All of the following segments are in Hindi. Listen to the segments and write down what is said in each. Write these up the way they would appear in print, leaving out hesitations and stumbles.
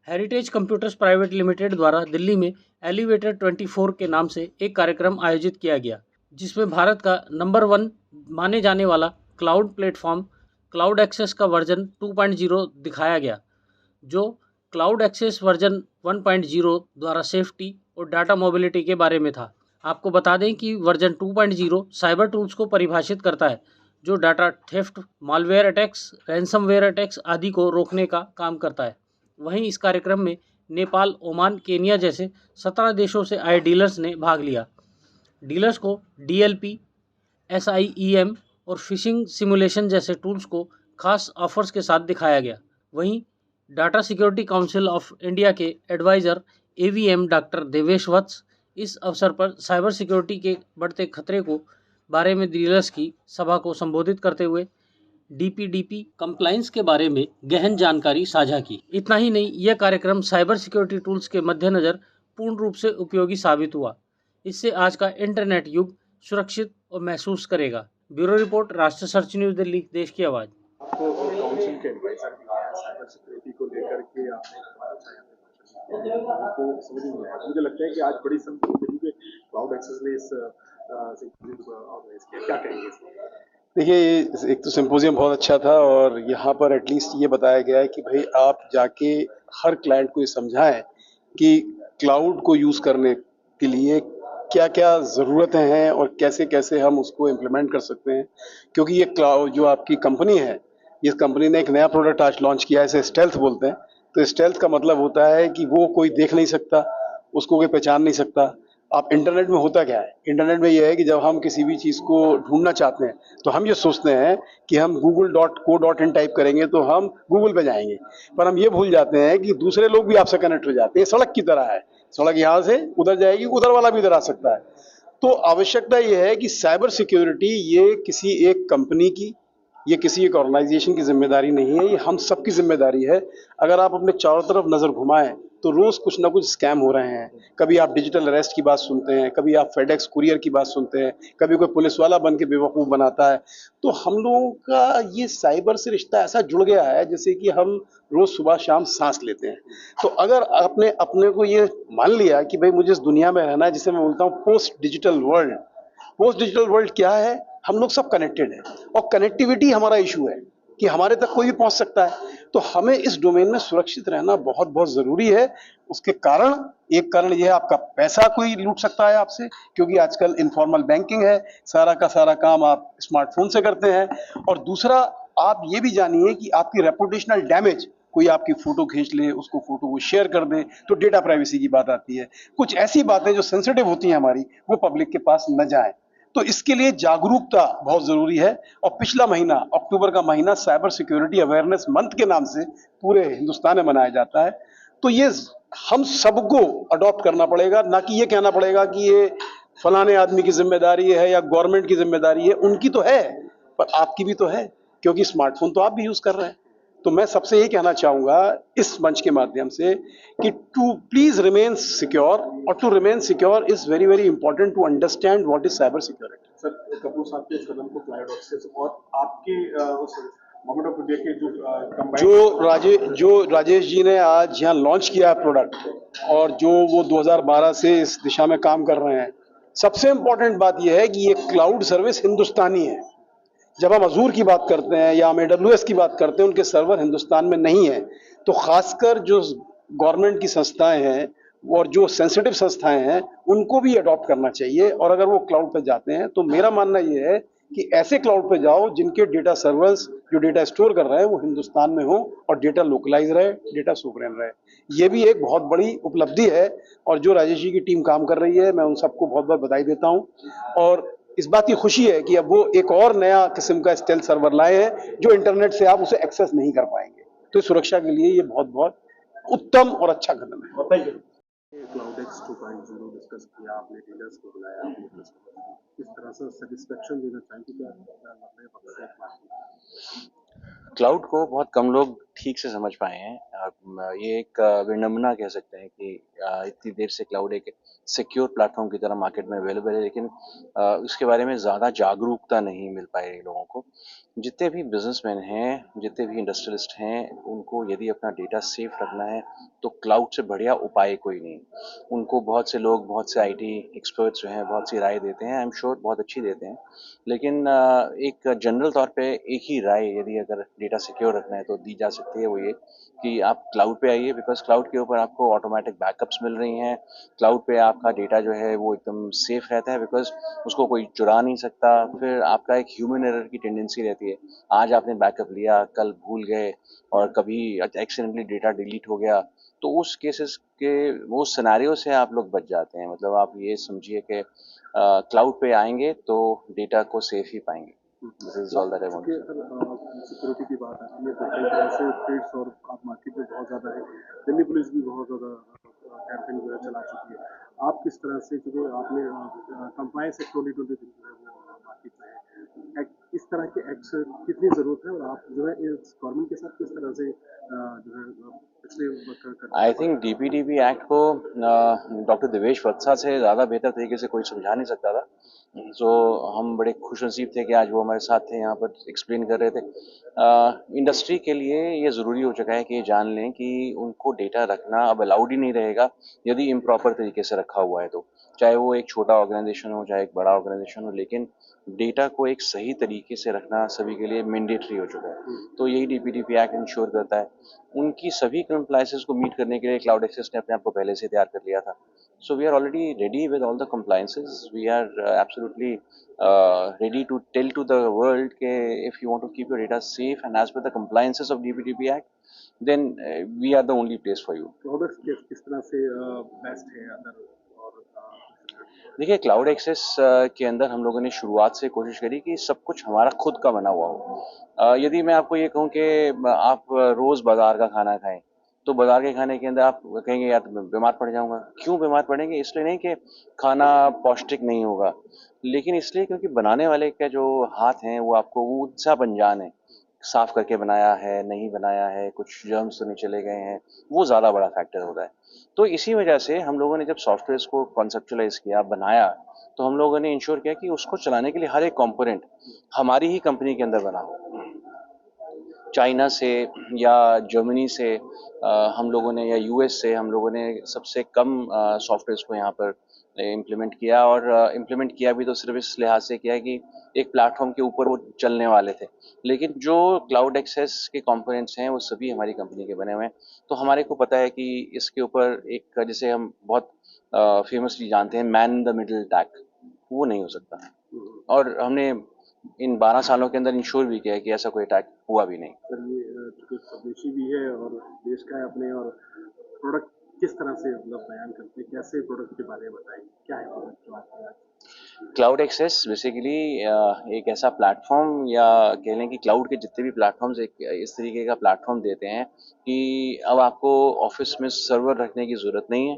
हेरिटेज कंप्यूटर्स प्राइवेट लिमिटेड द्वारा दिल्ली में एलिवेटर 24 के नाम से एक कार्यक्रम आयोजित किया गया, जिसमें भारत का नंबर 1 माने जाने वाला क्लाउड प्लेटफॉर्म क्लाउड एक्सेस का वर्जन 2.0 दिखाया गया, जो क्लाउड एक्सेस वर्जन 1.0 द्वारा सेफ्टी और डाटा मोबिलिटी के बारे में था। आपको बता दें कि वर्जन 2.0 साइबर टूल्स को परिभाषित करता है, जो data theft, malware attacks, ransomware attacks आदि को रोकने का काम करता है। वहीं इस कार्यक्रम में नेपाल, ओमान, केनिया जैसे 17 देशों से आए डीलर्स ने भाग लिया। डीलर्स को डीएलपी, एसआईईएम और फिशिंग सिमुलेशन जैसे टूल्स को खास ऑफर्स के साथ दिखाया गया। वहीं data security council of India के एडवाइज़र एवीएम डॉक्टर देवेश वत्स इस अवसर पर साइबर सिक्योरिटी के बढ़ते खतरे को बारे में डीलर्स की सभा को संबोधित करते हुए डीपीडीपी कंप्लायंस के बारे में गहन जानकारी साझा की। इतना ही नहीं, यह कार्यक्रम साइबर सिक्योरिटी टूल्स के मद्देनज़र पूर्ण रूप से उपयोगी साबित हुआ। इससे आज का इंटरनेट युग सुरक्षित और महसूस करेगा। ब्यूरो रिपोर्ट, राष्ट्र सर्च न्यूज़ दिल्ली, देश की आवाज़। आपको काउंसिल के एडवाइजर भी हैं साइबर सिक्योरिटी को लेकर के आपने कहा था आपको समझ नहीं आया। मुझे लगता है कि आज बड़ी संख्या में क्लाउड एक्सेस ने इस ऑर्गेनाइज किया, क्या कहेंगे इसमें? देखिए, एक तो सिम्पोजियम बहुत अच्छा था और यहाँ पर एटलीस्ट ये बताया गया है कि भाई आप जाके हर क्लाइंट को ये समझाएं कि क्लाउड को यूज़ करने के लिए क्या क्या ज़रूरतें हैं और कैसे कैसे हम उसको इम्प्लीमेंट कर सकते हैं, क्योंकि ये क्लाउड जो आपकी कंपनी है, इस कंपनी ने एक नया प्रोडक्ट आज लॉन्च किया है, इसे स्टेल्थ बोलते हैं। तो स्टेल्थ का मतलब होता है कि वो कोई देख नहीं सकता, उसको कोई पहचान नहीं सकता। आप इंटरनेट में होता क्या है, इंटरनेट में ये है कि जब हम किसी भी चीज़ को ढूंढना चाहते हैं तो हम ये सोचते हैं कि हम google.co.in टाइप करेंगे तो हम गूगल पे जाएंगे, पर हम ये भूल जाते हैं कि दूसरे लोग भी आपसे कनेक्ट हो जाते हैं। सड़क की तरह है, सड़क यहाँ से उधर जाएगी, उधर वाला भी इधर आ सकता है। तो आवश्यकता ये है कि साइबर सिक्योरिटी ये किसी एक कंपनी की, ये किसी एक ऑर्गेनाइजेशन की जिम्मेदारी नहीं है, ये हम सबकी जिम्मेदारी है। अगर आप अपने चारों तरफ नज़र घुमाएं तो रोज़ कुछ ना कुछ स्कैम हो रहे हैं। कभी आप डिजिटल अरेस्ट की बात सुनते हैं, कभी आप फेडेक्स कुरियर की बात सुनते हैं, कभी कोई पुलिस वाला बन के बेवकूफ़ बनाता है। तो हम लोगों का ये साइबर से रिश्ता ऐसा जुड़ गया है जैसे कि हम रोज़ सुबह शाम सांस लेते हैं। तो अगर आपने अपने को ये मान लिया कि भाई मुझे इस दुनिया में रहना है, जिसे मैं बोलता हूँ post digital world. Post digital world क्या है? हम लोग सब कनेक्टेड हैं और कनेक्टिविटी हमारा इशू है कि हमारे तक कोई भी पहुंच सकता है। तो हमें इस डोमेन में सुरक्षित रहना बहुत बहुत जरूरी है। उसके कारण एक कारण यह है, आपका पैसा कोई लूट सकता है आपसे, क्योंकि आजकल इनफॉर्मल बैंकिंग है, सारा का सारा काम आप स्मार्टफोन से करते हैं। और दूसरा, आप ये भी जानिए कि आपकी रेपुटेशनल डैमेज, कोई आपकी फोटो खींच ले, उसको फोटो को शेयर कर दे, तो डेटा प्राइवेसी की बात आती है। कुछ ऐसी बातें जो सेंसिटिव होती हैं हमारी, वो पब्लिक के पास न जाए। तो इसके लिए जागरूकता बहुत जरूरी है। और पिछला महीना, अक्टूबर का महीना, साइबर सिक्योरिटी अवेयरनेस मंथ के नाम से पूरे हिंदुस्तान में मनाया जाता है। तो ये हम सबको अडॉप्ट करना पड़ेगा, ना कि ये कहना पड़ेगा कि ये फलाने आदमी की जिम्मेदारी है या गवर्नमेंट की जिम्मेदारी है। उनकी तो है, पर आपकी भी तो है, क्योंकि स्मार्टफोन तो आप भी यूज कर रहे हैं। तो मैं सबसे यही कहना चाहूंगा इस मंच के माध्यम से कि टू प्लीज रिमेन सिक्योर, और to remain secure is very very important to understand what is cyber security. Sir, Kapoor साहब के इस कदम को क्लाउड एक्सेस और आपके उस गवर्नमेंट ऑफ इंडिया के जो राजेश जी ने आज यहाँ लॉन्च किया है प्रोडक्ट, और जो वो 2012 से इस दिशा में काम कर रहे हैं, सबसे इंपॉर्टेंट बात यह है कि ये क्लाउड सर्विस हिंदुस्तानी है। जब हम अजूर की बात करते हैं या हम AWS की बात करते हैं, उनके सर्वर हिंदुस्तान में नहीं है। तो खासकर जो गवर्नमेंट की संस्थाएं हैं और जो सेंसिटिव संस्थाएं हैं, उनको भी अडॉप्ट करना चाहिए। और अगर वो क्लाउड पे जाते हैं तो मेरा मानना ये है कि ऐसे क्लाउड पे जाओ जिनके डेटा सर्वर्स जो डेटा स्टोर कर रहे हैं वो हिंदुस्तान में हो और डेटा लोकलाइज रहे, डेटा सोवरेन रहे। ये भी एक बहुत बड़ी उपलब्धि है और जो राजेश जी की टीम काम कर रही है, मैं उन सबको बहुत बहुत बधाई देता हूँ। और इस बात की खुशी है कि अब वो एक और नया किस्म का स्टेल्थ सर्वर लाए हैं जो इंटरनेट से आप उसे एक्सेस नहीं कर पाएंगे। तो सुरक्षा के लिए ये बहुत बहुत उत्तम और अच्छा कदम है। बताइए, क्लाउड एक्स 2.0 डिस्कस किया आपने, डीलर्स को बुलाया आपने, किस तरह से सेटिस्फेक्शन देना चाहिए, क्या लग रहा है? क्लाउड को बहुत कम लोग ठीक से समझ पाए हैं। ये एक विडंबना कह सकते हैं कि इतनी देर से क्लाउड एक सिक्योर प्लेटफॉर्म की तरह मार्केट में अवेलेबल है, लेकिन इसके बारे में ज़्यादा जागरूकता नहीं मिल पाई लोगों को। जितने भी बिजनेसमैन हैं, जितने भी इंडस्ट्रियलिस्ट हैं, उनको यदि अपना डेटा सेफ रखना है तो क्लाउड से बढ़िया उपाय कोई नहीं। उनको बहुत से लोग, बहुत से आईटी एक्सपर्ट्स जो हैं, बहुत सी राय देते हैं, आई एम श्योर बहुत अच्छी देते हैं, लेकिन एक जनरल तौर पे एक ही राय यदि अगर डेटा सिक्योर रखना है तो दी जा सकती है, वो ये कि आप क्लाउड पे आइए, बिकॉज क्लाउड के ऊपर आपको ऑटोमेटिक बैकअप्स मिल रही हैं। क्लाउड पे आपका डेटा जो है वो एकदम सेफ रहता है, बिकॉज उसको कोई चुरा नहीं सकता। फिर आपका एक ह्यूमन एरर की टेंडेंसी रहती है, आज आपने बैकअप लिया, कल भूल गए और कभी एक्सीडेंटली डेटा डिलीट हो गया, तो उस केसेस के वो सिनेरियो से आप लोग बच जाते हैं। मतलब आप ये समझिए कि क्लाउड पे आएंगे तो डेटा को सेफ ही पाएंगे। This is all that I want. Security की बात आती है तो कई तरह से थ्रेड्स और आप मार्केट में बहुत ज़्यादा है। दिल्ली पुलिस भी बहुत ज़्यादा कैंपेन जो है चला चुकी है। आप किस तरह से, क्योंकि आपने कंप्लायंस एक्ट 2023 जो है वो मार्केट में है, इस तरह के एक्ट्स कितनी ज़रूरत है और आप जो है इस गवर्नमेंट के साथ किस तरह से जो है पिछले आई थिंक डीपीडीपी एक्ट को डॉक्टर देवेश वत्सा से ज़्यादा बेहतर तरीके से कोई समझा नहीं सकता था। तो हम बड़े खुशनसीब थे कि आज वो हमारे साथ थे, यहाँ पर एक्सप्लेन कर रहे थे। इंडस्ट्री के लिए ये ज़रूरी हो चुका है कि ये जान लें कि उनको डेटा रखना अब अलाउड ही नहीं रहेगा यदि इम्प्रॉपर तरीके से रखा हुआ है तो। चाहे वो एक छोटा ऑर्गेनाइजेशन हो, चाहे एक बड़ा ऑर्गेनाइजेशन हो, लेकिन डेटा को एक सही तरीके से रखना सभी के लिए मैंडेटरी हो चुका है। तो यही डीपीडीपी एक्ट इंश्योर करता है। उनकी सभी कंप्लायंसेस को मीट करने के लिए क्लाउड एक्सेस ने अपने आप को पहले से तैयार कर लिया था। So we are already ready with all the compliances. We are absolutely ready to tell to the world that if you want to keep your data safe and as per the compliances of DPDP Act, then we are the only place for you. Products किस तरह से बेस्ट है अदर और देखिए, क्लाउड एक्सेस के अंदर हम लोगों ने शुरुआत से कोशिश करी कि सब कुछ हमारा खुद का बना हुआ हो। यदि मैं आपको ये कहूँ कि आप रोज़ बाज़ार का खाना खाएं, तो बाज़ार के खाने के अंदर आप कहेंगे यार बीमार पड़ जाऊंगा। क्यों बीमार पड़ेंगे? इसलिए नहीं कि खाना पौष्टिक नहीं होगा, लेकिन इसलिए क्योंकि बनाने वाले का जो हाथ हैं वो आपको वो सा अनजान है, साफ करके बनाया है, नहीं बनाया है, कुछ जर्म्स तो नहीं चले गए हैं, वो ज़्यादा बड़ा फैक्टर होता है। तो इसी वजह से हम लोगों ने जब सॉफ्टवेयर को कॉन्सेप्चुलाइज किया, बनाया, तो हम लोगों ने इंश्योर किया कि उसको चलाने के लिए हर एक कंपोनेंट हमारी ही कंपनी के अंदर बना हो। चाइना से या जर्मनी से हम लोगों ने, या यूएस से हम लोगों ने सबसे कम सॉफ्टवेयर को यहाँ पर इम्प्लीमेंट किया, और इम्प्लीमेंट किया भी तो सिर्फ इस लिहाज से किया कि एक प्लेटफॉर्म के ऊपर वो चलने वाले थे, लेकिन जो क्लाउड एक्सेस के कंपोनेंट्स हैं वो सभी हमारी कंपनी के बने हुए हैं। तो हमारे को पता है कि इसके ऊपर एक, जिसे हम बहुत फेमसली जानते हैं, man in the middle attack, वो नहीं हो सकता। और हमने इन 12 सालों के अंदर इंश्योर भी किया है कि ऐसा कोई अटैक हुआ भी नहीं। सर ये चूंकि स्वदेशी भी है और देश का है अपने, और प्रोडक्ट किस तरह से मतलब बयान करते हैं, कैसे प्रोडक्ट के बारे में बताएं, क्या है प्रोडक्ट जो आपके यहाँ? क्लाउड एक्सेस बेसिकली एक ऐसा प्लेटफॉर्म, या कह लें कि क्लाउड के जितने भी प्लेटफॉर्म्स एक इस तरीके का प्लेटफॉर्म देते हैं कि अब आपको ऑफिस में सर्वर रखने की ज़रूरत नहीं है।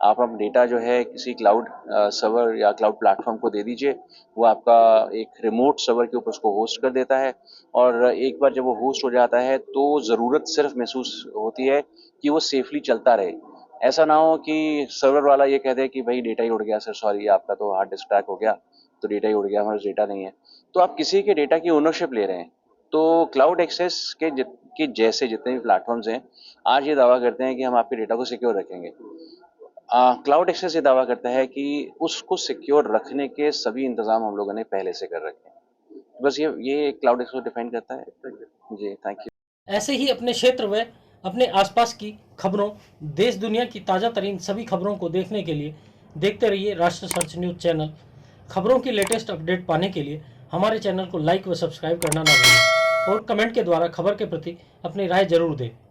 आप अपना डेटा जो है किसी क्लाउड सर्वर या क्लाउड प्लेटफॉर्म को दे दीजिए, वो आपका एक रिमोट सर्वर के ऊपर उसको होस्ट कर देता है, और एक बार जब वो होस्ट हो जाता है तो ज़रूरत सिर्फ महसूस होती है कि वो सेफली चलता रहे। ऐसा ना हो कि सर्वर वाला ये कह दे कि भाई डेटा ही उड़ गया सर, सॉरी आपका तो हार्ड डिस्क क्रैक हो गया, तो डेटा ही उड़ गया, हमारा डेटा नहीं है। तो आप किसी के डेटा की ओनरशिप ले रहे हैं। तो क्लाउड एक्सेस के जैसे जितने भी प्लेटफॉर्म्स हैं, आज ये दावा करते हैं कि हम आपके डेटा को सिक्योर रखेंगे। क्लाउड एक्सेस ये दावा करता है कि उसको सिक्योर रखने के सभी इंतजाम हम लोगों ने पहले से कर रखे हैं। बस ये क्लाउड एक्सेस को डिफाइन करता है। जी, थैंक यू। ऐसे ही अपने क्षेत्र व अपने आसपास की खबरों, देश दुनिया की ताज़ा तरीन सभी खबरों को देखने के लिए देखते रहिए राष्ट्र सर्च न्यूज़ चैनल। खबरों की लेटेस्ट अपडेट पाने के लिए हमारे चैनल को लाइक व सब्सक्राइब करना ना भूलें और कमेंट के द्वारा खबर के प्रति अपनी राय जरूर दें।